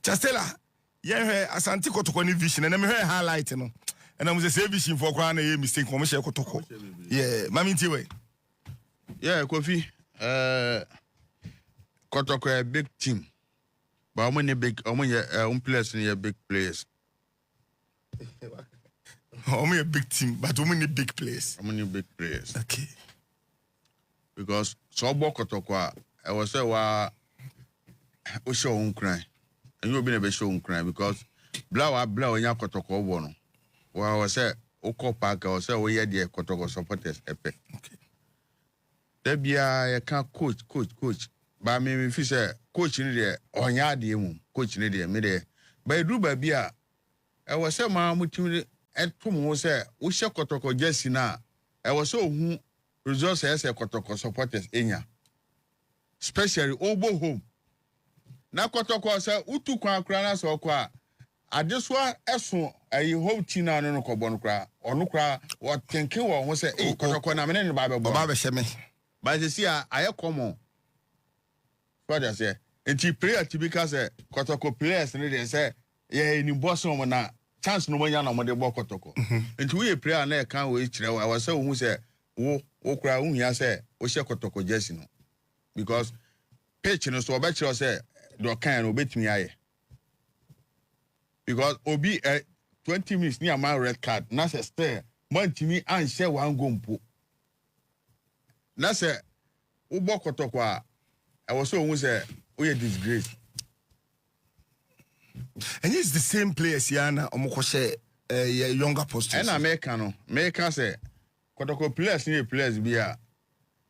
Chastela, yeah, Asante Kotoko ni vision, and I'm here highlighting, no. And I was a vision for Kwana, mistake, commercial Kotoko. Yeah, Mammy Tiwe. Yeah, Kofi. Kotoko a big team. But how many big, how many players in your big players? Only a big team, but how many big players? How many big players? Okay. Because so Kotoko, I was say, we show on cry. And you've been a show on cry because blow in your Kotoko one. Well, I was say, Oko Park, I was say, we had the Kotoko supporters. Okay. There be a can't coach. But I mean, if you say, coach in there, on yard, coach in there, me there. But I do by beer. I was say, Mamma, at Pumo say, we shall Kotoko Jesse now. I was so who results as a Kotoko supporters in ya. Especially Obo home. Now Kotoko say, Utu Kwa Kranas or Kwa. I just want Esso a whole Tina no Kobonukra or Nukra or Tenki or was say, eh, Kotoko Naman in the Bible. But you see, I come on. What I say, and she pray to because Kotoko players and they say, yeah, in Boston when I chance no one on the Bokotoko. And we pray and I can't wait. I was so who say, oh, cry, I say, Osha Kotoko Jessino. Because Patron so bet you say, do can obey me. Because Obi 20 minutes near my red card, not a stare, but to me and share one gumpo. That's a Ubokotokwa. I was so who say, we are disgrace. And it's the same players, Yana, Omokoshe, younger post. And American, American say, Kotoko players need players be a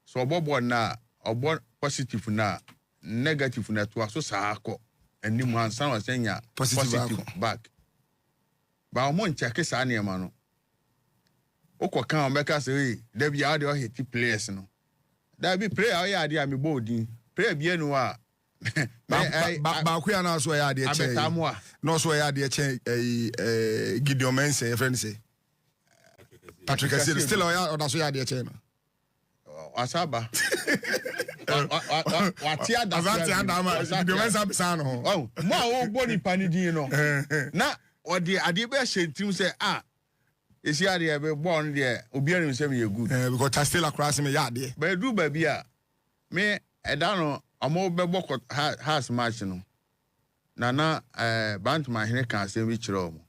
so Bobo na or born positive na negative na to so sako and new man son was saying positive back. But I'm on check his annual man. Oko can make us say, there be other hit players no. There be player idea me boarding. Pray bien noir. Bakuya na so ya de che. No so ya de che Gideon Mense friend say. Patrick Asante still o so ya de che no. Asaba. Watia da. Asante adama Gideon Mense abisa no. Oh, mo a wo boni pani din no. Na o de ade be hyentim say esi ade e be born there obi anim say me good. Because I still across me ya de. But do baby me edano amo bebo has match no nana bant ma hene kan asem bi kire omo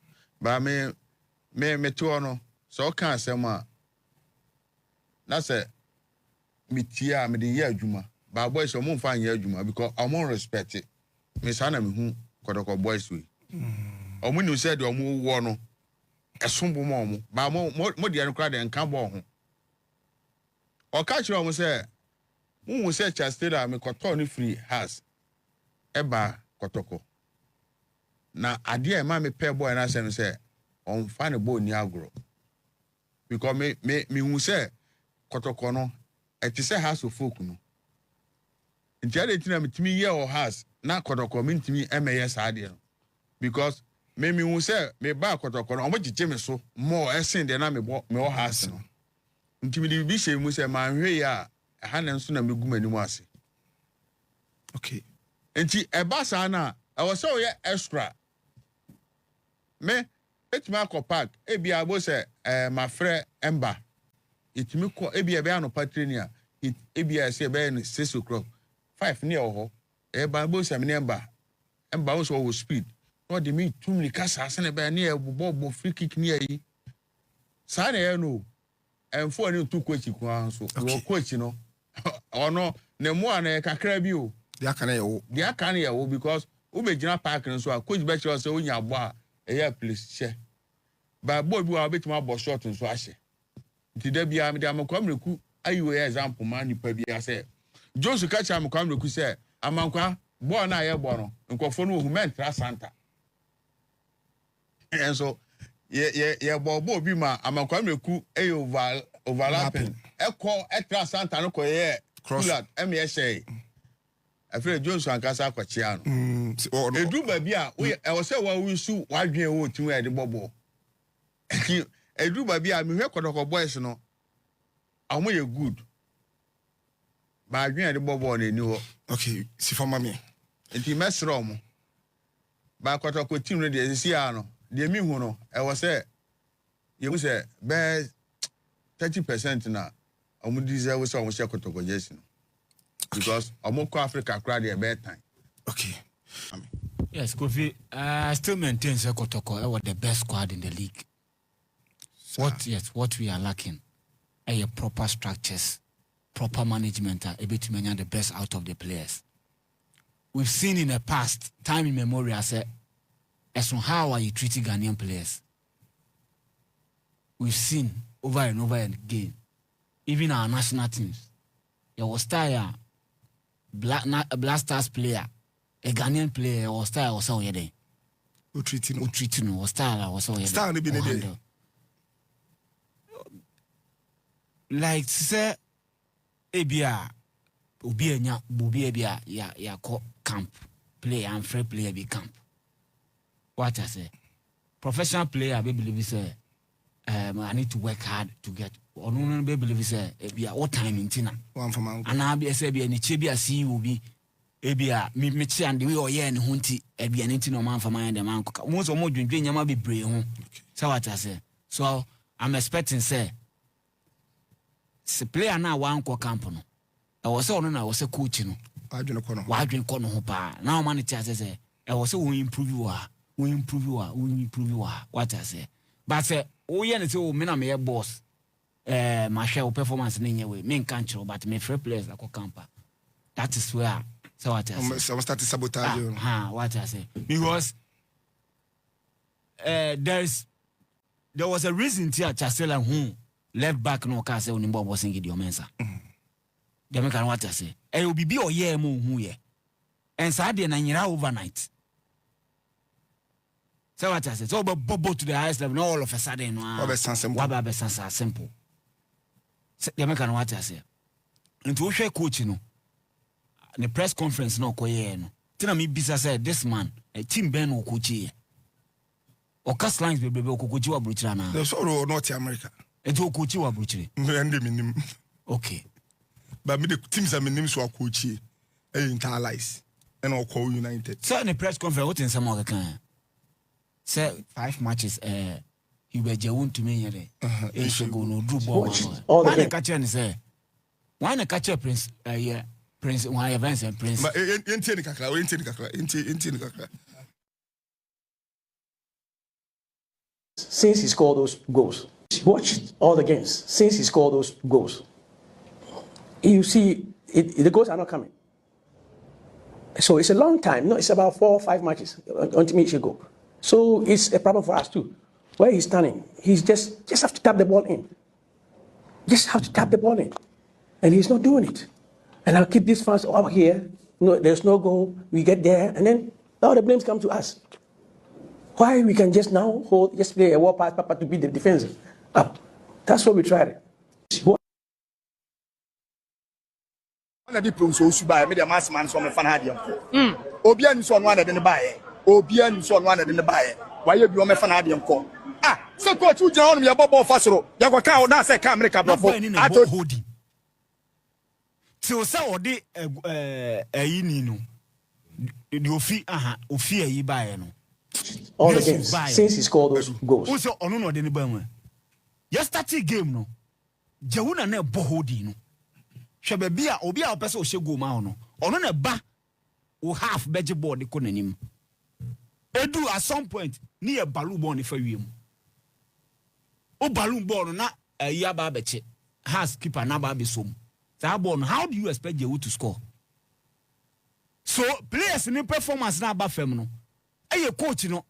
ba me to no so kan asem a na se mitia me de ye adwuma ba boys omo mfa anya adwuma because omo respect it me sana me hu Kotoko boys we omo ni say de omo wo no esombo mo omo ba mo de an kra de nka bo ho o ka kire omo say who say Chastela me koto free has eba Kotoko na ade e ma me pay boy na say say on fa ne boy ni agro because me who say Kotoko no e ti say house of folk no nti ade ti na me timi ye o house na Kotoko me timi emeye sa ade no because me who say me ba Kotoko no o mo giche me so more esen de na me o house no nti me di bi she mu say ma hwe ya Hanen so na megum anim ase. Okay. Enti eba sa na I was so extra. Me etima ko park e bia bo se my friend Ember. Etimi ko e bia be ano patrenia. E bia se be 6 o'clock. 5 near ho. E ba bo se me Ember. Ember also was speed. No de me too many kasa se na be na e bo free kick near yi. Sa na e no. Enfo ni tu coach kwa so. Wo coach no. Ono ne mo ana kakra bi o dia kan ye wo because we be gina park so a coach be sure say onya abo a eya place che ba boy bi wa betima abo short so ahye nti da bia me da amakwamreku ayiwe example man ni pa bia say Jones ka cha amakwamreku say amankwa bo na ye bo no nkofo no human tra santa and so ye bo bi ma amakwamreku overlapping eko extra santa no ko ye cross me say afre Jones ankasa akwachi ano edu ba bia we e wo say wa wisu wadwen wo tun e de bobo edu ba bia me hwe Kotoko boys no amo ye good ba adwen e de bobo na ni ho okay si for mami enti mesro mo ba Kotoko team no dey see ano dey me hu no e was say you say be 30% na omu deserve so omu share Kotoko jersey no because omu ko Africa crowd dey be time. Okay. Yes, Kofi, I still maintain Kotoko was the best squad in the league. What we are lacking are proper structures, proper management, able to manage the best out of the players. We've seen in the past, time immemorial, as on how are you treating Ghanaian players. We've seen over and over again, even our national teams. There was a Black Stars player, a Ghanaian player, or style or so yede. Utreating or style or so yede. Style be the like say ebia obi enya bobi ebia ya ko camp play and free player be camp. What I say? Professional player I believe say I need to work hard to get or no believe say ebia what time in tina. One for man. And I be say ebia ni chebia see will be ebia me chi and the way oye ni hunti ebia ni tina man for man the man ko. Most of mo dwendwen nyama be brave ho. So what I say? So I'm expecting say the player now one ko camp no. I was so no was a coach no. Wadwen ko no ho pa. Now man it say I was so we improve you what I say. But say oh yeah say me na me boss my share performance in way me can control but me free players like camp. That is where so what I say. Some start to sabotage. What I say. Because there was a reason to Chasela who left back no can say Unimbo was in Gideon Mensa. They make what I say. E will be or ye mo who ye. And Saturday and overnight. So what I say. So Bobo to the highest level, all of a sudden. Wabe simple. They make what I say. Into a share coach, the press conference no koye no. Tina me bisa said this man, a team Ben or coach ye. Or cast lines be Kokuchiwa Bruchana. There's all North America. It's Kokuchiwa Bruchi. Okay. But me the teams are my names were coachy internalize and all call United. So in the press conference, what in some other kind? Say 5 matches, he were Jawun to me, and should go no do ball. Why the catcher and say, why the catcher Prince, Prince, why events and Prince? But in since he scored those goals, watch all the games. Since he scored those goals, you see, the goals are not coming. So it's a long time. No, it's about 4 or 5 matches until he should go. So it's a problem for us too. Where he's standing, he's just have to tap the ball in. Just have to tap the ball in, and he's not doing it. And I'll keep these fans up here. No, there's no goal. We get there, and then all the blames come to us. Why we can just now just play a war pass, Papa, to beat the defense up? That's what we tried. The people so suba me the mass man so me fan hadiam ko obia ni so no na de ne baaye obia ni so no na de ne baaye waye bi o me fan hadiam ko so coach u jina on me bobo fasoro ya ko ka o na say ka America brofo ato holding so say odi ayini no the ofi ayi baaye no all the games since he scored those goals. Who say onu no de ne baaye yesterday game no Jawuna na bo holding no Shababia, Obia, Peso Shego Mano, or on a ba or half beji board the conanim. Edu at some point near balloon born for you. O balloon born not a yababeche has keeper nababisum. Zabon, how do you expect you to score? So players in the performance now bafemno. Hey, coach, to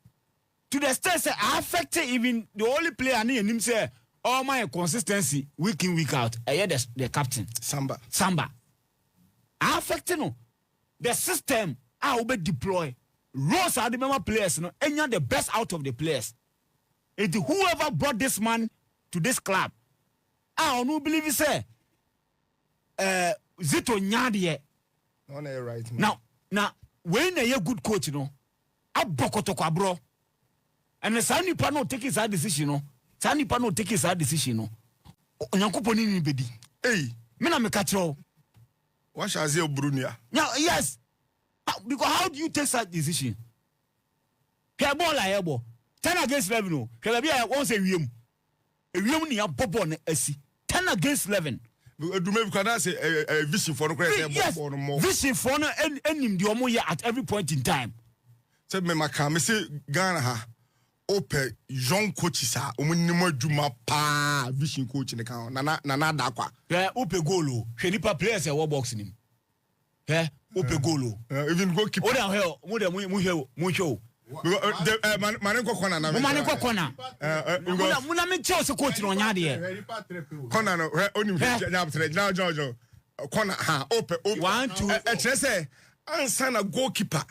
the extent affected even the only player near him say. All my consistency week in week out. I hear the captain Samba. I affect the system. I will be deploy. Roles are the member players. And you're the best out of the players. It whoever brought this man to this club. I don't believe he say. Zito Nyadie. Right. Now when a good coach, I Kotoko bro. And the Sani Pano take his decision. Sani Pano take his decision. Onyankoponi ni bedi. Hey, me na me catch you. What shall I say, Brunia? Now, yes. Because how do you take such decision? say ball like ebo 10 against 11 no hwe bia won say wiem ni abobo na asi 10 against 11 do me because say vision for no credit ball no more vision for no enim de omo ye at every point in time say me maka me say Ghana ha open young coaches a omunnim adwuma pa vision coach ne kan na da kwa open goal o hwe nipa players e wo box nim open goal o even goalkeeper o da hell mo de mu hwe mane ko kona na mane ko kona muna me che o se coach no nya de kona no onim nya Jojo kona ha open 1 2 e kire say ansa na goalkeeper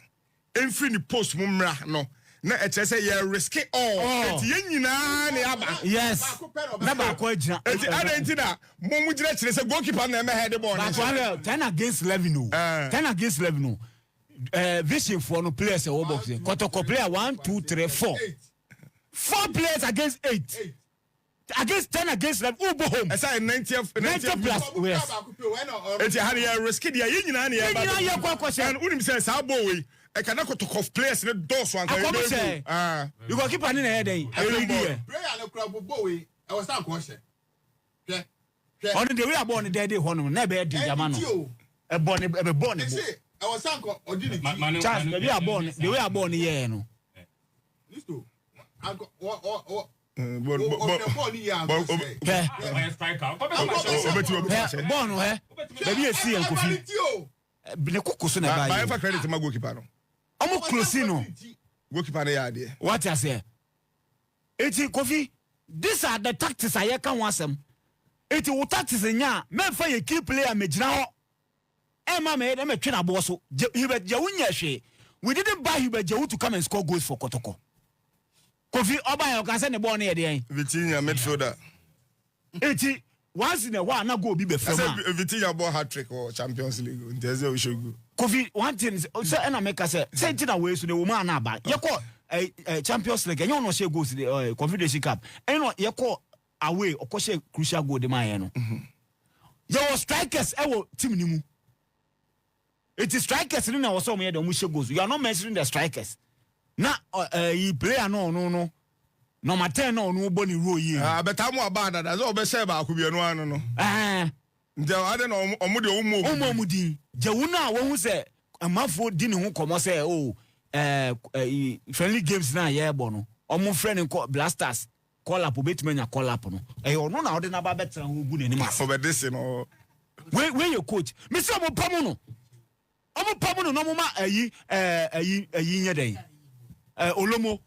enfri ni post mu mra no na e kire say you risk it all eti yenyina na aba yes na ba ko agina eti adenti na mu gina kire say goalkeeper na me head ball na 10 against 11 no 10 against 11 no vision for no players e wo box Kotoko player 1 2 3 4 players against 8 against 10 against 11 who go home esa 90 plus yes eti hari ya risk dia yenyina na ya ba yenyina ya kwa and unim say sa ball we e kana Kotoko players ne dos wan ka you go keep an in head dey player na kura bobo we e was stand ko hye on the way abon the day hono na be di jama no e born I was saying, Charles, the way I born here, no. Listo. Born, baby, I see Uncle Phil. The cook was not by ever credit to my goalkeeper. I'm close, no. Goalkeeper, idea. What I say? It's coffee. These are the tactics I can want them. It's what tactics in ya. Men for a key player, me now. Emma made them a train aboard so Hubert Jawunya she. We didn't buy Hubert Jawu to come and score goals for Kotoko. Kofi Oba can send the ball near the end. Vitinha midfielder. 80 once in a while now go be before. Vitinha ball hat trick or Champions League. There's a should go. Kofi one thing say and make us say it away so the woman na ba. You call Champions League and you no share goals the Confederation Cup. And you call away or call crucial goal the man no. There was strikers team ni mu. It is strikers in our some here the mushe goes. You are not mentioning the strikers. Na he player no. Number 10 no boni row here. But I'm about that. That's all be say ba akubie no ano no. Nde ade no omo de omo di. Jawuna wo hu say amafo di ne ho komo say friendly games na ye bo no. Omo friend ko Blasters call up obetimanya call up no. Ono na ode na ba betra ho gu ne ma. For be this no. When your coach, me say omo pamo no. Omo pamo no mo ma ayi nya den olomo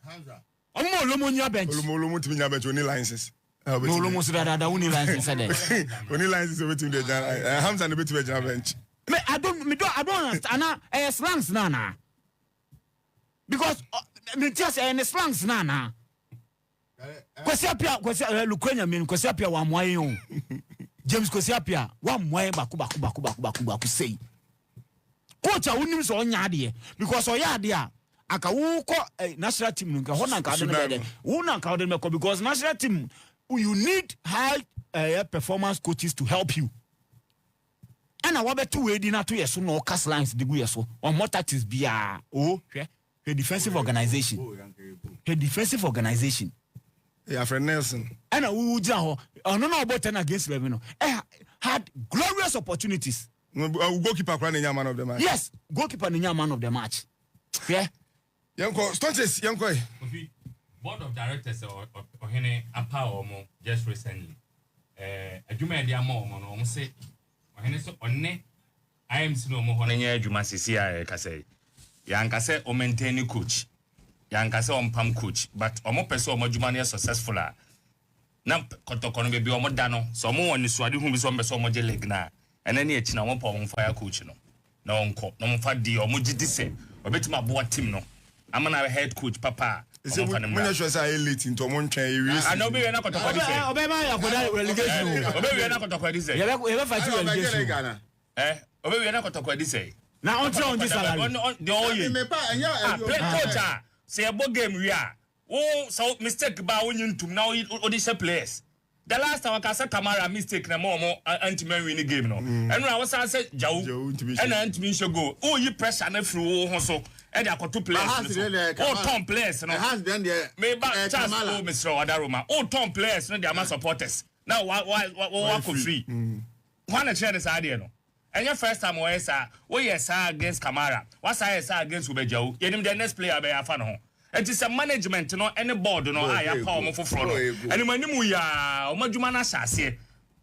omo olomo nya bench olomo timi nya bench oni licenses no olomo so da oni licenses dey oni licenses wetin dey jan Hamza no betu jan bench me I don't understand na slangs na because me just slangs na kwesi apia lukwenya me kwesi apia wa moye on James kwesi apia wa moye baku say coach a unim so onya ade because oya ade a aka wo ko national team nka ho na nka ade me wo na nka ade me because national team you need high performance coaches to help you and I want to we di na to yeso no cast lines de gu yeso on more tactics bia hwe defensive organization yeah friend Nelson and we jira ho no about 10 against 11 no had glorious opportunities. Goalkeeper crown the man of the match. Yes, goalkeeper the man of the match. Yeah. Yanko, Stonches, Yanko. Board of directors or Hene Apa just recently. A Juma dia mo no say Hene so onne I am no mo honenya Juma sisi kase. Yanka say o maintain coach. Yanka say on pam coach, but omo person omo Juma ne successful a. Na Kotoko no be omo da no. So omo woni so ade hu bi so omo je leg na. And then you know, one fire coach no. No uncle, no for the or mujidise. Or bet my boy team no. I'm an head coach, papa. Is it when you say elite into one train? I know we are not going to obey relegation. Obey we are not going to quite this. You ever fight relegation? Obey we are not going to quite this. Now on this salary. The oil. Coach, say a ball game we are. Oh, so mistake ba when to now audition players. The last time I said Kamara mistake na more anti-man win the game no. And I was say Jawu and anti-man should go. Oh, you pressure na through so e dey akoto players oh Tom players no has then the me ba chance oh Mr. Wadaroma oh Tom players no dey ama supporters now why go free one na share this idea no and your first time we say we yes against Kamara what say yes against Ubejao yenim the next player be afa no ho it is a management no any board no aya pa omo foforo no and manimu ya omadwuma na hyase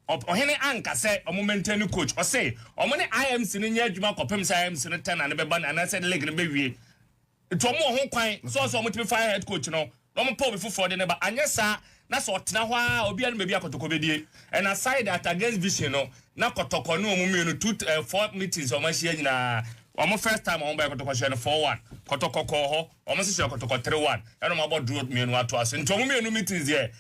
ohene anka say omo maintain coach o say omo ne IMC ne nya adwuma kopem say IMC ne 10 and be ban and say league ne be wie to omo ho kwan so omo tibi fire head coach no omo pa obi foforo de ne ba anya sa na so otena ho a obi anu be Kotoko bedie and aside that against vision no na Kotoko no omo me 4 meetings omo share nyina omo first time omo be Kotoko share 4-1 Kotoko ko ho omo se share Kotoko 3-1 and omo about draw me anu ato aso nti omo me meetings here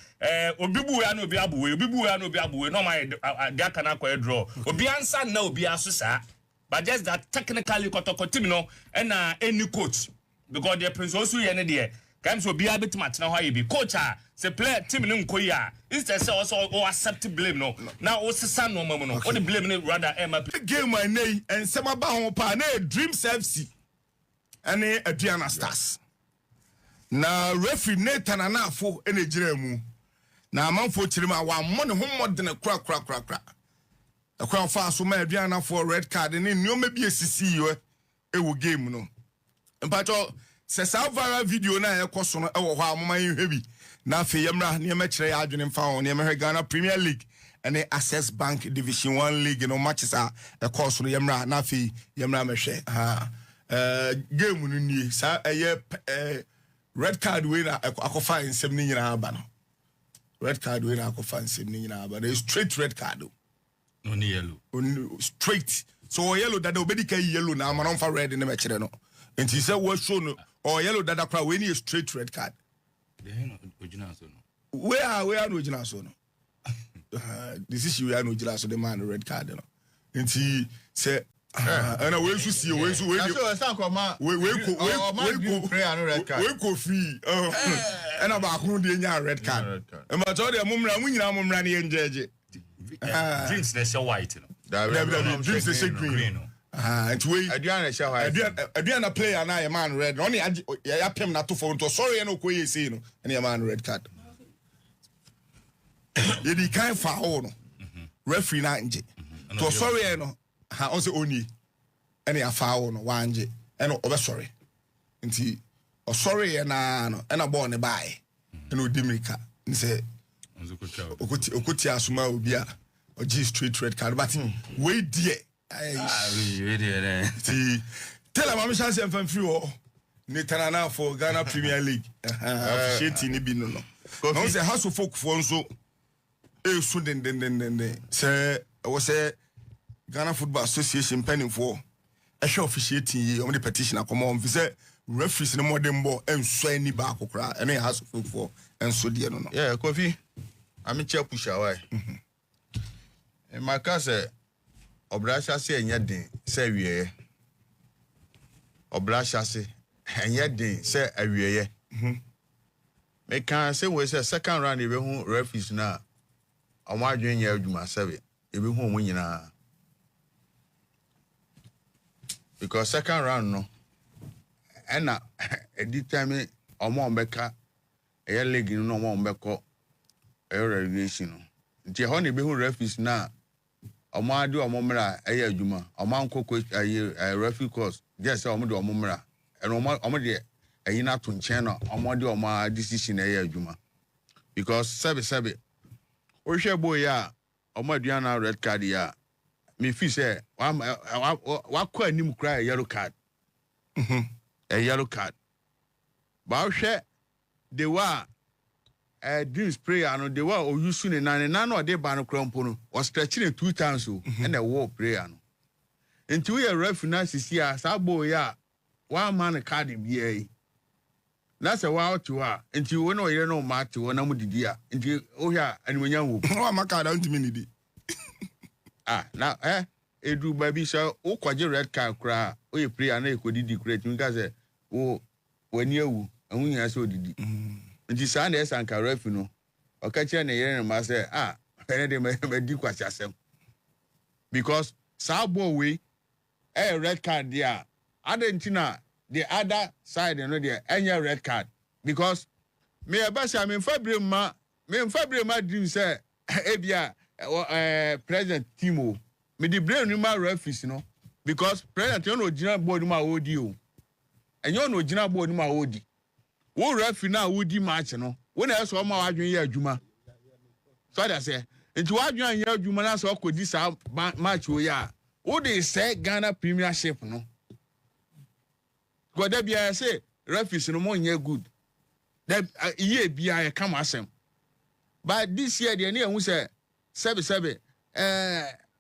obi bu ya na obi abuwe obi bu ya na obi abuwe no my dey aka na kwa draw obi ansa na obi aso sa but just that technically Kotoko team no and any coach because the prince also here ne there can so be a bit match na how you be coach say play team no nkoyi a instead say also accept blame no now o sesa no mama no o the blame no rather game my name and some ba ho pa na Dreams FC and Adriana Stars na referee Nathan Anafo ene gira mu na amanfo chirima wa mo ne ho modene kra akwa fa so ma Adriana for red card ne nneoma bi esisi yo ewo game no mpacho se sa viral video na ekoso no ewo ho amoma yehwe na fe yemra ne mekire ya adwene mfa ho ne mehwe Ghana Premier League and Access Bank Division 1 League no matches a ekoso no yemra na fe yemra mehwe game no ni sa red card we na akofa nsem ni nyina aba no red card we na akofa nsem ni nyina aba no straight red card no ni yellow straight so yellow that obedi kai yellow na amana mfa red ne mekire no enti say we show no or yellow that akra we ni straight red card they no original so no where no original so no this is you are no original so the man red card no enti say and we should see we so we go free and about who the red card and but all the mumra munyina mumra ne enjeje drinks they show white no drinks they say green and we Adriana show white Adriana player na a man red only ya pem na to for to sorry no ko yesi no and a man red card you di kind foul no referee na nje to sorry no ha on say oni any afawo no wanje eno obe sorry nti o sorry na no ena ball ne bae eno dimirika nse okuti asuma obi a o G straight red card but we die we die ti tell am chance em free o Netanana for Ghana Premier League appreciate ni bi no no say house of folk for nso e so den say we say Ghana Football Association penning for a show officiating ye on the petition come on say referees no more than ball and so any back okra and it has for and so dear no yeah Kofi I'm chair pusher why and my case obrasha say enya den say wiye obrasha say enya den say awiye me can say we say second round e be hu referees na omadwen ya adwuma sabe e be hu omo nyina because second round no and at the time omo mbeka e league no omo mbeko e relegation no nti ho ne be hu referees na omo ade omo mra e adwuma omo ankoko referee course just say omo de omo mra and omo de eyi na to nchen no omo de omo decision e adwuma because sabe o hwe boy ya omo aduana red card ya me feel say wa kwa anim cry yellow card a yellow card ba hwe they were dreams prayer no they were o use ne nan no dey ba no krampo no was stretching 2 times so and the war prayer no until we reference here sa boy ya one man card bi that's a wow to her until we know you know match we na mu didi a until o hia anwanya wo o maka da ntimi ni di now edu baby so o kwaje red card kra o ye prayer na ekodidi create nka say o wani ewu ahunya so didi nti sa na esanka ref no o ka kire na yere ma say ene de me di kwachi asem because sa bo we red card dia adentina the other side, you know, the any red card because me about I mean February ma dream say ebia President Timo me the brain numer referees, you know, because President you know general board ma odi o. And you know general board ma odi. Wo referee na odi match no. When else o ma wadwen ye adwuma. So that say nti wadwen ye adwuma na so kodi sa match wo ya. Wo dey say Ghana Premiership no. God be I say referees no more good. That year be I come asem. But this year the near who say 7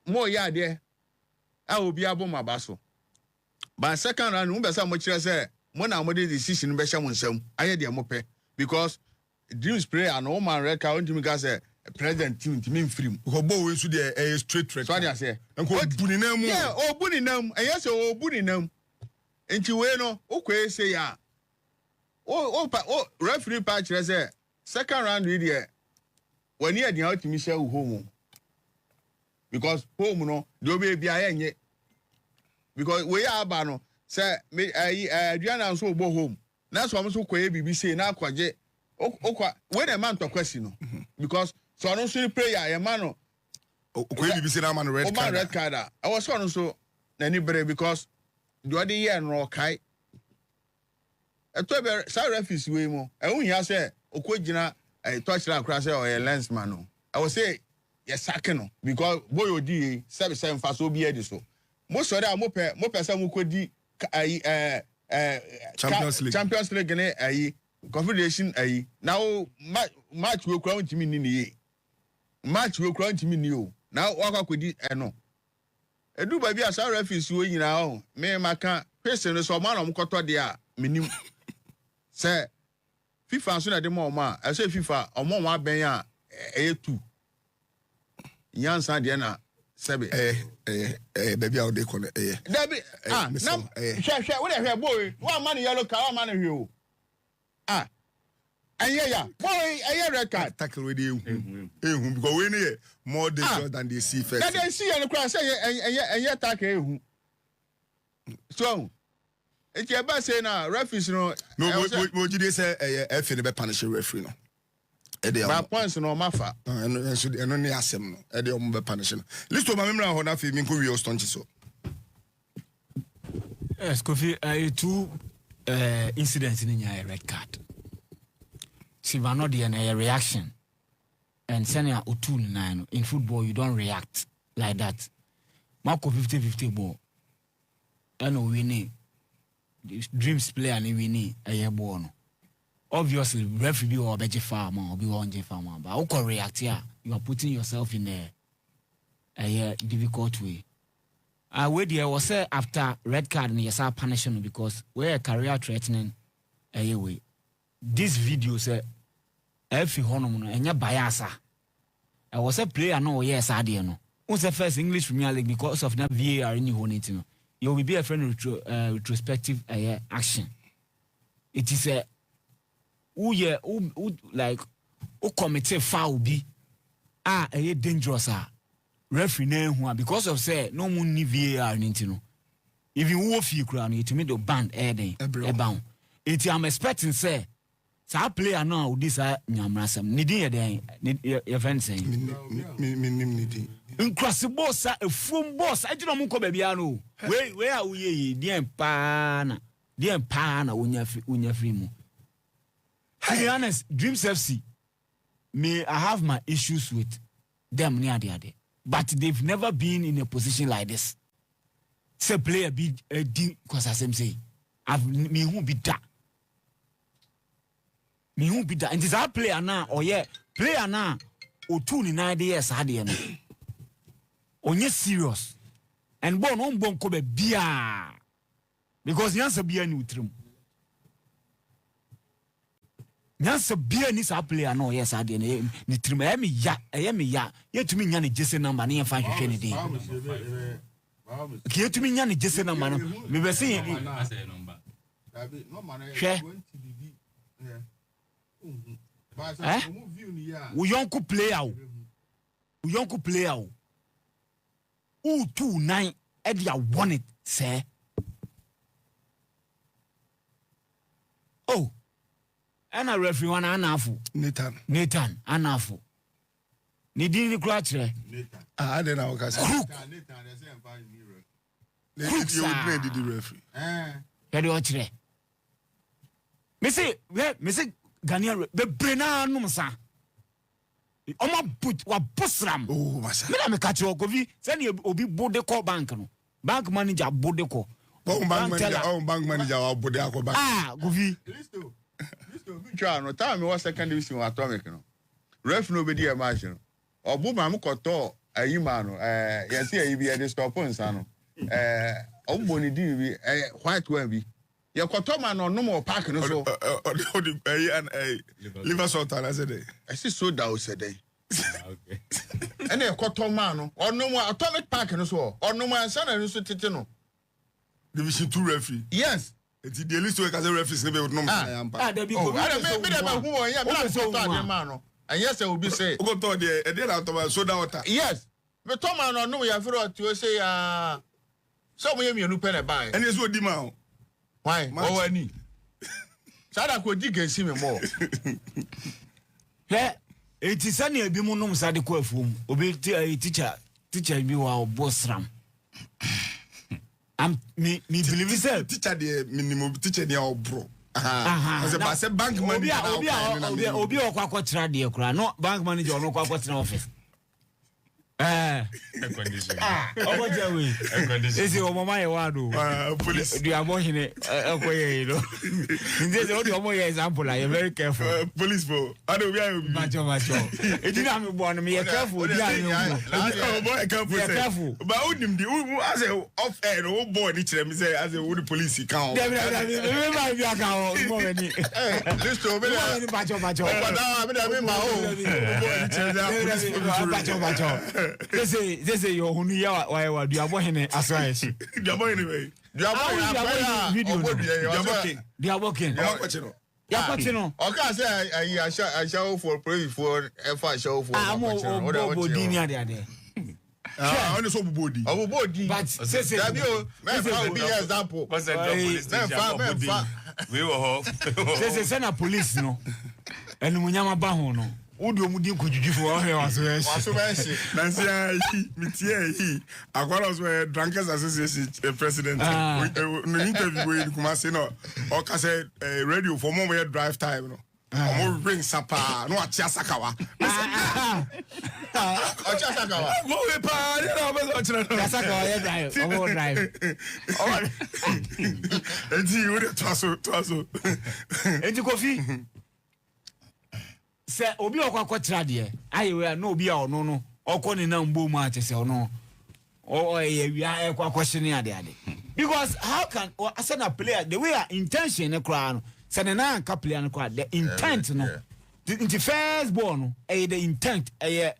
more ya there. I will be able my basso. But second round, we be so much say when I made the decision be sham nsem. I dey mope because dreams play and all man red card to me guys say president team to me free. Ko bo we su dey straight red. So I say. Enko buninam. Yeah, oh buninam. And yes oh buninam. Enti we no okwe say ya. Oh referee patch say second round we there. When you dey out me share home. Because home no do be ayenye. Because we are no say me Adriana so go home. Na so am so koye bibi say na kwaje okwa when a man to question no. Because so no so prayer a man no koye bibi say na man red card. Red card. I was so na ni bere because the other year no kai. Etobe sa referees we mo. E hu hia say okogina touchdown cross say or a lensman no. I was say yes no because boy odi 7 fa so be edi so. Most of them mo pesa mo kodi Champions League ne Confederation now match we kura ntimi ni match we kura ntimi ni o now waka kodi no edu ba bi asa referees we nyina o me maka person so ma no mkoto de a menim say FIFA so na de mo ma I say FIFA omo wa ben a 2 yansa de na Sebi baby how they call it Debbie share what the boy one man yellow car one man here and yeah boy a red card tackle with you because we need more dangerous than they see first that they see and cry say and tackle so it's your best say now referees no we say F in the punish referee no my points no mafa eno ne asem no e de ombe punish no listo ma memra ho na fe mi nko wi ostonchi so yes Kofi two incidents in a red card Sivano de a reaction and senior otul nine in football you don't react like that Marco 50-50 ball and winning dreams player and winning a ball no obviously referee or beje farmer or be one farmer but how can react here you are putting yourself in a difficult way where there was say after red card and yes punishment because we're career threatening way this video say every honor no enya biasa I was a player no yes ade no who's the first English Premier League because of that VAR in the no you will be a friend retrospective action it is a who like who commit foul be dangerous referee na because of say no one ni VAR ninti no even who fi kura no to me the band den e bound it I'm expecting say sa player now this nyamrasam ni din ye den your friend saying me ni din incredible sa a from boss I don't know ba bia no we are we dey pa na unya free mu. To be honest, Dreams FC, I have my issues with them near the other, but they've never been in a position like this. Say player be a deal because as I'm saying, me who be that. Me who be that. And this our player now, player now, or 2 in 9 years, had the onye serious. And bon kobe bia. Because the answer be a new trim. Nyansa bia ni sa player no yes ade ni trim me ya yetumi nya ne jese number ne fa hwehwe ne dey ki yetumi nya ne jese number no me be say wo yonko player o 2-9 e dia won it say ɛna referee wan anafo Nathan anafo ne din ni kura kyerɛ I don't know what crook you did the referee. yɛde ɔkyerɛ me say Ghanaian bebree na nom sa ɔma put wa posram Oh, masa. me na me ka kyerɛ Kofi sɛ obi bode kɔ bank no bank manager bode kɔ Bank manager wa bode akɔ bank. Kofi Listo, try no time was second division atomic no. Ref no be there match no. Obu ma mu koto ayima no yes here bi e stop nsa no. Obu ni di bi white one bi. Ye koto ma no no park no so. Liver salt I said. I see soda o said. Okay. And e koto ma no no more atomic park no so. No more nsa na no so tete no. Division 2 referee. Yes. It's the list we can say referees ne be no ah da bi Oh, Kofi I don't me dem who won ya me na so ta man no. And yes, I will be say. Go to the e dey na to soda water. Yes. Me to man no ya fero to say so mo ye mienu pe na buy. And yes we di ma. Why? Match. Oh ani. Sada ko di gesi me mo. hɛ eti sani ebi mu nom sa de kɔ afuom obi teacher bi wa obosram me believe say Teacher the minimum teacher near obro. Aha. I say bank manager. obi okwa akɔtena de kura no bank manager ɔno kɔ akɔtena office Air condition. ọmọ jẹ wei Air condition. esi ọmọ ma yẹ wa do Police. du abọ hine ẹkọ yẹ yi no nti sẹ o de ọmọ yẹ example la yẹ very careful Police for. I don't know. macho edi na mi bọ ọnu mi yẹ careful odi a mi Oh boy, careful. Be careful. But who nim the who as a off air no boy ni chere me say as a who the police count. dẹbi mi ma bi aka ọ mọ wẹ ni Listo, me mọ wẹ ni na. macho Pada me da me ma o. macho This your hunu ya wa du abo hene asraeshi. The boy anyway. Du abo video no. The boy king. They are working. The boy no. Ya kwachi no. Oka say I shall for pray for efa show for. Mo dini ade. Only so body. Obodi. But say That you me be example. What's that police station? We were off. Say na police no. Enu munyama ba ho no. Wodi omudi nkojujufo wa he waso he. Waso ba shi. Nancy mitie he. Akwara was Drunkers Association president. No interview we kuma say no. O ka say radio for more we drive time no. Omo ring sapa no achia sakawa. Ocha sakawa. Go we pa, you know be ochira no. Yasaka wa ye drive. Omo drive. Enti we dey twaso. Enti Kofi. Sɛ obi ɔkɔ akɔtena deɛ ayewe na obi a ɔno no ɔkɔ ne nam bom a kyɛ sɛ ɔno ɔyɛ wia ɛkɔ akɔhye ade because how can as a player the way intention ne koraa no sɛ ne nan ka player no koraa the intent no nti first ball no ɛyɛ the intent ɛyɛ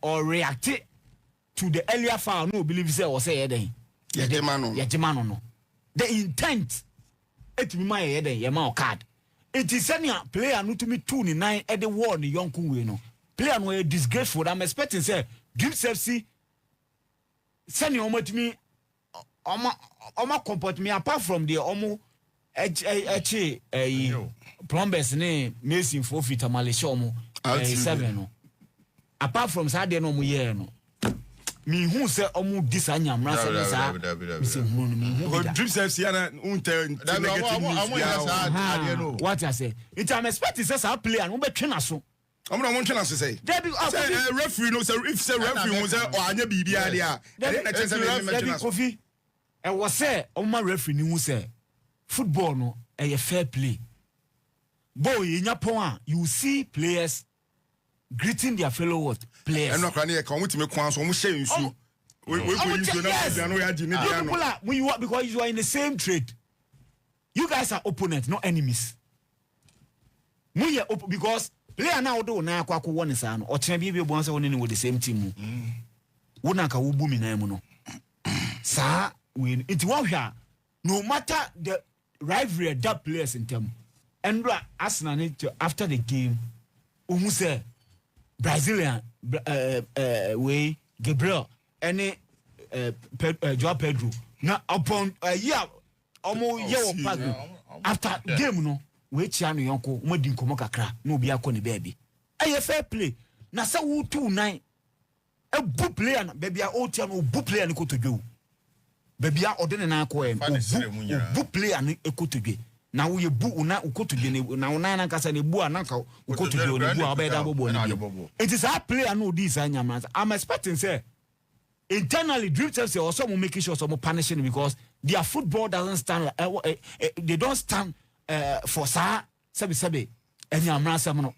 or react to the earlier foul no believe sɛ ɔsɛ yɛ den yɛgyema no the intent ɛtumi ma yɛ den yɛ ma o card. It is senior player no to me 2 ni 9 at the war ni young we no player no is disgraceful. I'm expecting say Dreams FC senior omo to me omo comport me apart from the omo plumbers ne mason 4 feet Malaysia omo 7 no apart from Saturday no omo year no me who say omo disanyamra say sa me say hu no me hu Dreams FC ana unte negative what I say it I'm expecting say sa player no be twena so omo no twena so say referee no say if say referee won say o anya bibia dia na chance be twena Kofi e was say omo referee ni hu say football no e fair play boy nya pon a you see players greeting their fellow players. And no can you come with me kwan so we share nsu. We go use no no ya gine dia no. When you because you are in the same trade. You guys are opponents, not enemies. We are because player now do na akwa ko won sa no. O tena bi bo say won with the same team. Wona ka wo bu mi na mu no. Sa we it one hwa no matter the rivalry that players in term. And Arsenal after the game who say Brazilian way Gabriel any Joao Pedro now upon a year almost year after game no we chia no yonko madi nkomo kakra na obi akọ ne baby eye fair play na sa wo 2-9 e bu player na baby a o tia no bu player ne kotodwe baby a ode ne na akọ e bu player ne ekotodwe na wo ye bu una ukotodwe ne na una na kasa ne bu anaka ukotodwe ne bu a be da bobo ne it is a player no di sa nyama I'm expecting say internally Dream Chelsea also making sure some punishing because their football doesn't stand they don't stand for sa sabi any amrasa no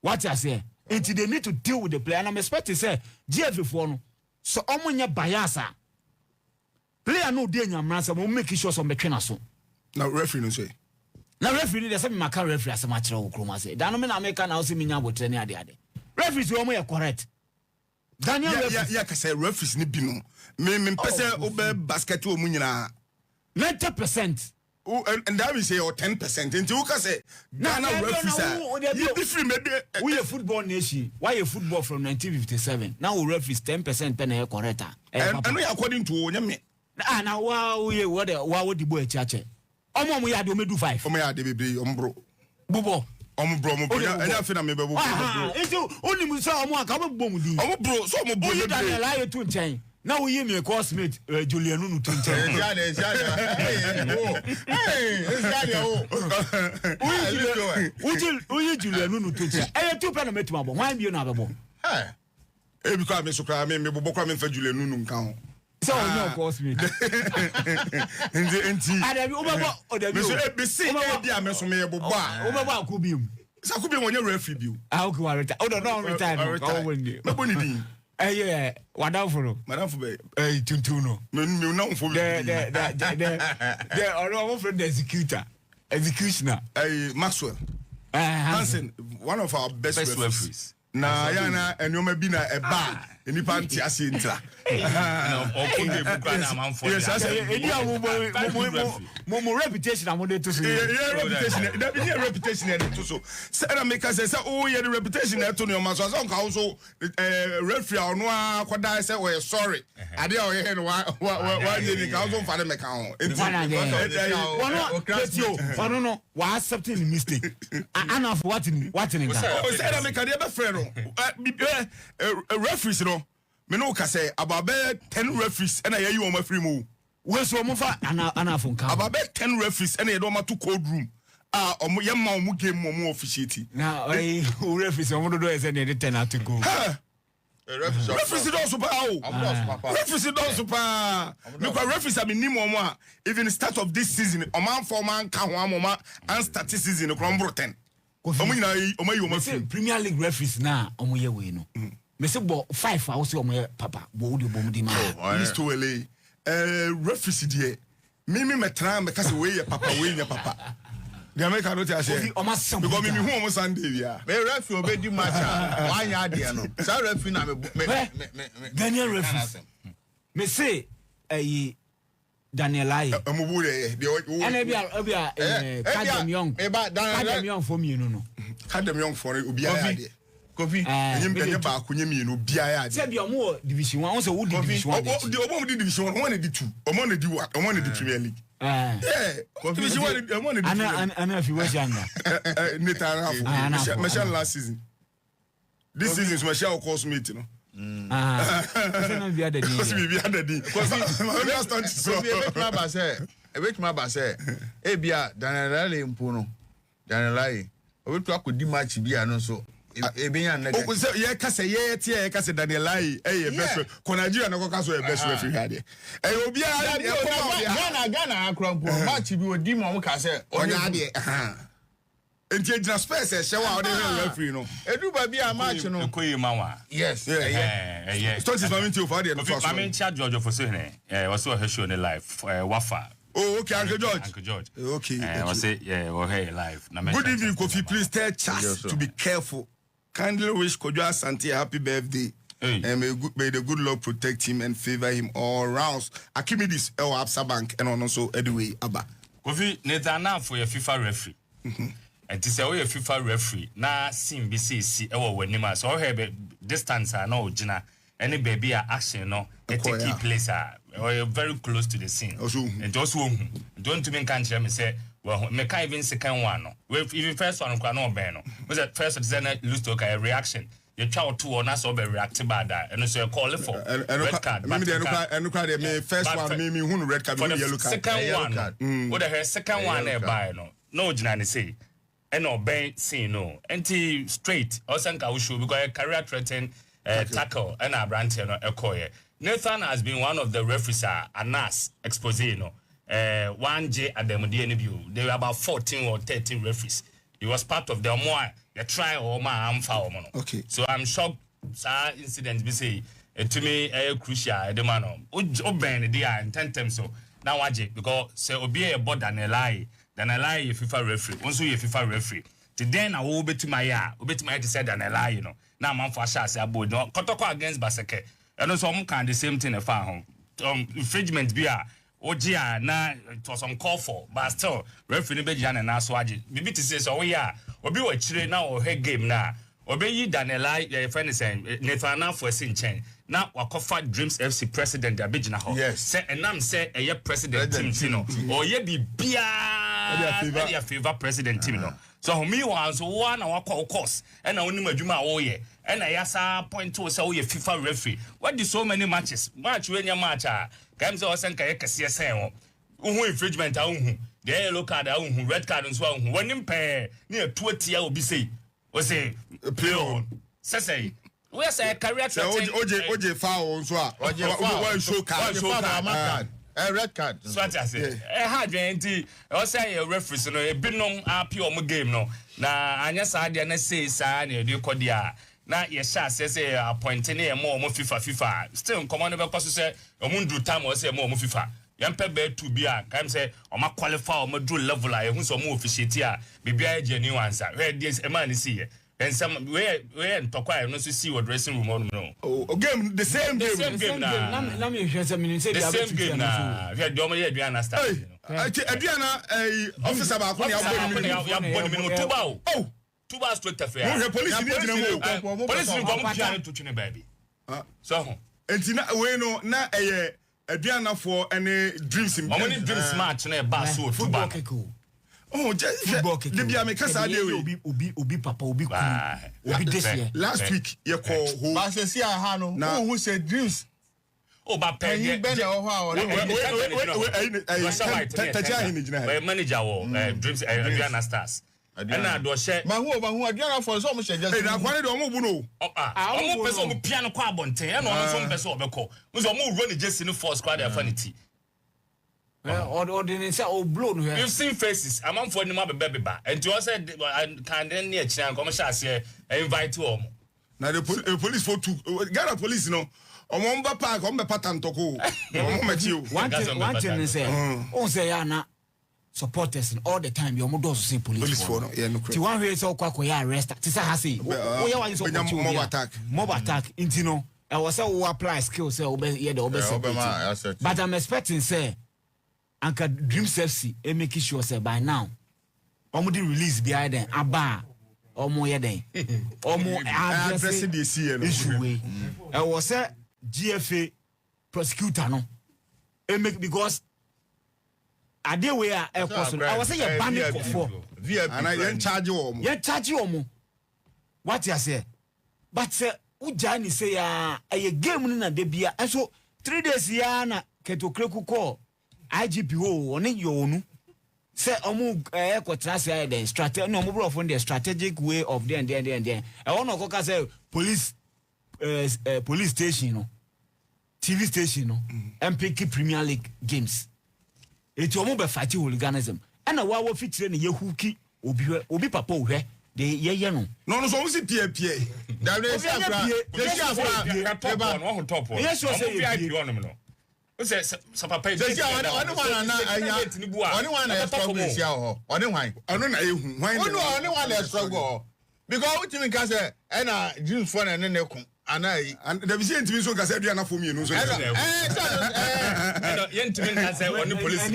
what I say until they need to deal with the player and I'm expecting say GFA for no so omunya bias player no dey amrasa mo make sure some between so now referee no say now referee dey say me maka referee as ma kire wo kroma say dan no me na make na say me nya botre ne ade referee so omo correct Daniel ya kase referees ni bi no me pese obe basket o mu nyina 90%. And that means say or 10%. Until you can say, Ghana referees are different. We a football nation. Why a football from 1957? Now we referees 10% pen correct. And we according to Onyame. Now we what the boy church. Omo we had do 5. Omo ya de be ombro. Bubo. Omo bro. Enya fe na me be bubo. Into only musa omo aka bo mu di. Omo bro, so omo bro. You Daniel lie to nchen. Now we hear me cosmate Julian Nunu to nchen. We Julian Nunu to nchen. Eh 2 pen met mabo. Why be na babo? Because me so cry me bobo kwa me fa Julian Nunu nkan ho. So no cosmate. Enti. Adabi obabo odabi. Me so e be see e bia me so me bobo a. Obabo akubium. Sakubi wonye referee bi. Ah okay, retire. Oh no, retire. Ka wo ndi. Me boni din. Yeah, madam for no. Madam for be. Tuntu no. Me na for the or friend the executor. Executioner. Maxwell. Hansen, one of our best referees. Na ya na enyoma bi na eba enipa nti ase ntra. Okunde buka na manfo. Yes, I say eni mo reputation amode to so. Reputation. That be reputation e to so. Say na make say oh ye the reputation e to no ma so nka so referee ono akoda say we sorry. Ade o ye no wa ye ni ka so fa de make ho. One no wa accepting mistake. And of what in say na make dey be friend no. Referees no me no ka say about 10 referees and I you on my free move. We so mo fa ana fun ka. About 10 referees and I do ma to cold room. Omo yema omo game omo officiate. Na referees omo do e say na 10 at go. Referees don't super referees don't super. Look, referees have been nim omo even start of this season. Oman for man ka ho amoma and start season no 10. Omo nyina omo yi omo free. Premier League referees na omo ye we no. Me say bo 5 I say omo papa bo wo de bo mu di ma. This to ele referees die. Me metra me ka say we ye papa we ye papa. The American don't say because me who omo Sunday bia. Me referee obedi match a wan ya de no. Say referee na me Daniel referees. Me say Daniel Aye. Amubu de. And ebia Kadem Young. Kadem Young for me no. Kadem Young for obi aya. Kofi. Enyim penye ba akonya mi no obi aya. Say bia omo division 1, so wo division 1. Omo di division 1, omo na di 2. Omo na di 1, omo na di Premier League. Yeah. Division 1, omo na di. Ana if you watch Yanga. Nathan Michelle last season. This season is Michelle course meet no. No be other day. Be other day. Kofi start so. Ebet ma ba say. E bia Daniel mpo no. Daniel Aye. Obetu akodi match bia no so. Ebenya na. O say ye ka say ye tie ye ka say Daniel Aye best. Ko Nigeria na ko ka so e best referee hade. Obi Ghana akrampo match bi odi mo ka say onya de. Enti ejina space e hye wa o de referee no. Edu ba bia match no. Koyi mawa. Yes. Start is mommy for the no first. Mama cha George for so ne. Was so her show ne live. Wafa. Oh, okay, Uncle George. Uncle George. Okay. Was say we're here live. Good evening, Kofi. Please tell Charles to be careful. Kindly wish Kojo Asante a happy birthday. Hey. And may the good Lord protect him and favor him all rounds. Akimidis El Absa Bank and also anyway Abba. Kofi Netana for your FIFA referee. And to say oh your FIFA referee na sim BCC ewo wanima so have distance no gina any baby action no a take place or very close to the scene. And also don't to me can't me say well me can't even second one no even first one kwa no ben no was that first design lose to a reaction you try to or not so be react bad and so call for red card me the first one me who red card me yellow card second one what the second one e buy no jina say and no ben see no anti straight or sanka we show because career threaten tackle and Abrante no ekoye Nathan has been one of the referees Anas expose no 1J at the Modiane there were about 14 or 13 referees. He was part of the more the trial or my amfa. Okay. So I'm shocked sir incident be say to me crucial the man oben the and 10 times so now waje because say obi a board than a lie FIFA referee also you FIFA referee today na wo betima ya obetima to say than a lie you know now man for sha say aboard no Kotoko against Baseke and also can the same thing fa home infringement be a Ojia na it was on call for, but still referee be jana na so age. Bibi to say so we are. Obi we chire na o he game na. Obi yi Danelai your friend is Nathan na for sin chen. Na wakofa Dreams FC president abegina ho. Yes. Say enam say eye president team no. Or ye be bia eye favor president team no. So me was one na wakọ course. E na onim adwuma wo ye. E na yasa point to say wo ye FIFA referee. What do so many matches? Match we nya match ah. Games or send kaya kasiya say infringement the yellow card red card nso ahu when him pair near 20 year obi say we say play on say we say career threatening OJ foul nso one show card red card so what I say hard anti o say referee no e binom api o game no na anya sa de na say sa na e ko dia na ye sha say appointing e mo FIFA still command be cause say omundu time o say mo FIFA yampe be to be a can say o ma qualify o ma do level a hu so mo officiate a bibia genuine answer where this e man see and some where ntokwa no so see what dressing room no game the same game na me hwe say me say the same game na where do mo ye aduana start aduana officer ba ko ne ya boni me no tuba o tuba straight affair no police ni gina mo police ni go mo piano to twene baby so entina we no na aduana for any dreams in money dreams match na ba so tuba oh the bia me kasa dey we obi papa obi ku obi this year last week ye call who ba se si aha no who say dreams o ba pe ye be na ho a we manager wo dreams aduana stars na do she ma hu aduana for so mo she just na kwani do mo bu no omo pese omo piano kwa abonten e na ono so pese obekọ nso omo run the jesse no for squad affinity or the say o blow no here you've seen faces among for anima beba and you said can then near chan come sha say invite omo na the police for two Ghana police no omo mba park omo be pattern toko omo machi o one thing say on say ya na supporters all the time you do say police for no yeah no ti one way so kwa ya arrest ti say ha say we ya wan so mob attack into no I was say we apply skills say we here the obey but I'm expecting say Anka Dreams FC e make sure say by now omo di release behind them aba omo ye den omo address the issue we I was say GFA prosecutor no e make because ade we a e koso I was say you ban it for VIP and I charge omo you charge omo what you say but say uja ni say ya e game ni na de bia and so 3 days ya na ketokreku call IGP ho oni yonu say omu ekotra say the strategy no mo from the strategic way of then e won okoka say police police station no TV station no MPK Premier League games it omu be fight hooliganism and wa wo fitire ne yehuki obi papa ohwe de ye no no so we pie that is afra yes so say VIP on no say papa say oni wan na anya oni wan na struggle sia ho oni wan ono na ehu wan oni wan na struggle because what you can say na Dreams for na ne ku anai and the vision timi so ka say aduana for me no so yentimi ka say oni police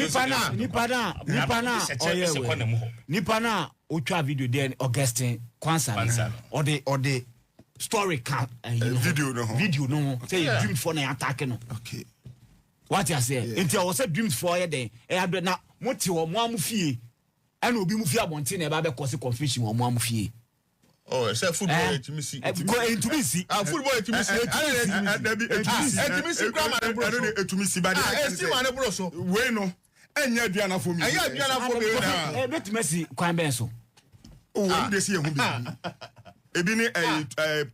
nipa na otwa video there Augustine Kwanza or the story can video no say Dreams for na attack no okay what you say until I was Dreams for you then e na moti wo mo amfie and obi mu fi abonte na eba be cause confusion wo mu amfie oh say football to me see go into me see football to me see to me see but see man bro so we no enya aduana for me enya aduana for me na bet Messi kwan ben so oh we dey see ehun bi ebi ni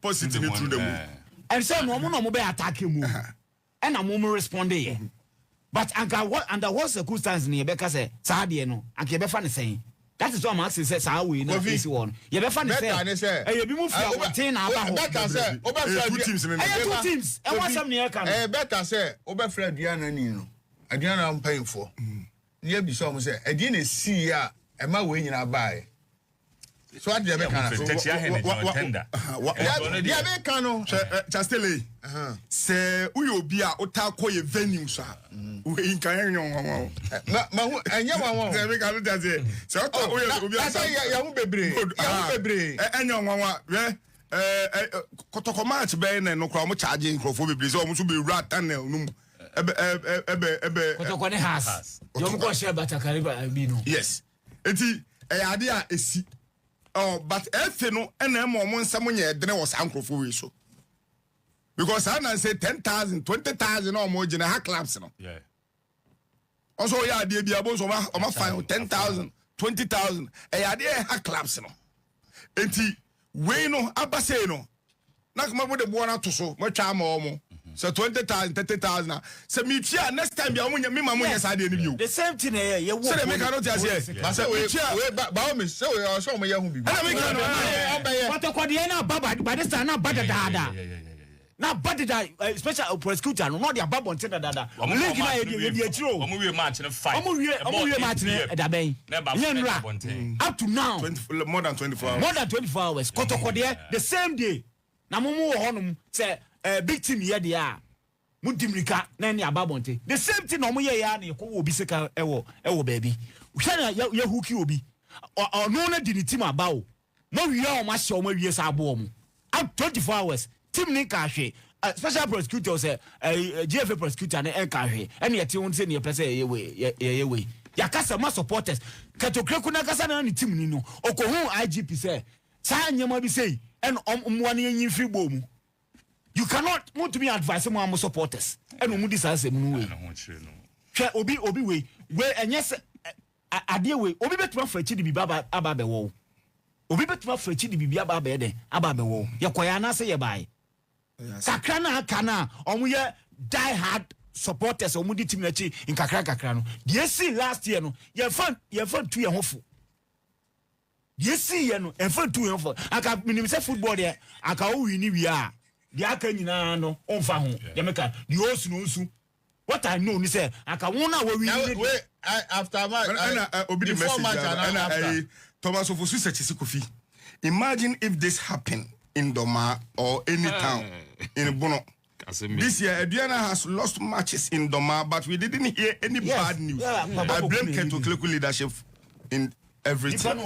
positive through the move and say no mo be attack mu and na mo respond here but under what circumstance ni be ka say sa de no anke be fa ne sen that is what I'm asking say sa we na this one ye be fa ne say e bi mu fi awon na aba ho better say two teams e want some near can better say obe fra aduana ni no aduana am paying for ye bi so mo say aduana na see a e ma we nyina bae so what dey be kan tender ya be kan no chastele se uyo obi a otakoye venue so we nkan enyo nwanwa ma hu enye nwanwa se be kan do say se uyo obi a say ya hu bebre enyo nwanwa we Kotoko match be na no kra mo charge nkrofo bebre so mo so be rat tunnel num ebe Kotoko ne has yo mo ko share batakari bi no yes enti ade a esi oh but efe no na mo nsam nya edene wo sa nkrofo we so because I say 10,000 20,000 no mo gina ha clubs no yeah also ya ade bia bo so ma fine 10,000 20,000 ade ha clubs no enti we no abase no na kuma bo de bo na to so mo twa ma omo so 20,000 30,000 so me tia next time bia mo nya me ma mo nya sa de ni bio the same thing ye wo so they make not say ma say we ba o me say we so mo ye hu bibi na me can Kotoko de na baba by this time na bada dada na bada special prosecutor no the baba on tender dada link na ye chiro omo we match no fight omo we match no da ben up to now more than 24 hours Kotoko de the same day na mo wo honum say big team here dey a mo dimrika na ne ababonte the same thing no mo ye ya na ko obi seka ewo baabi hwe na ye hooki obi no na di ni team abawo mo wi o ma hye o ma wi sa abo mo up 24 hours team ni ka hwe special prosecutor say GFA prosecutor na en ka hwe ene ye ti won say ne pese ye we ya kasa ma supporters Kotoko na kasa na ni team ni no okohu IGP say sa nyema bi say en omwa na yin free bom you cannot want to be advising more supporters and we this as a way obi we and yes ade we obi betuma fa chi di bi aba be wo obi betuma fa chi di bi aba be den aba be wo ye koya na say ye bai kakra na aka na omo ye die hard supporters omo di team na chi in kakra no the see last year no ye fan tu ye hofo ye see ye no en fan tu ye hofo aka minim say football there aka o wi ni wi a the aka nyina no onfa ho ye meka the osu no osu what I know ni say aka won na we after match obi the message Thomas of Osu search Kofi imagine if this happen in Doma or any town in Bono this year Aduana has lost matches in Doma but we didn't hear any bad news I blame Kotoko leadership in everything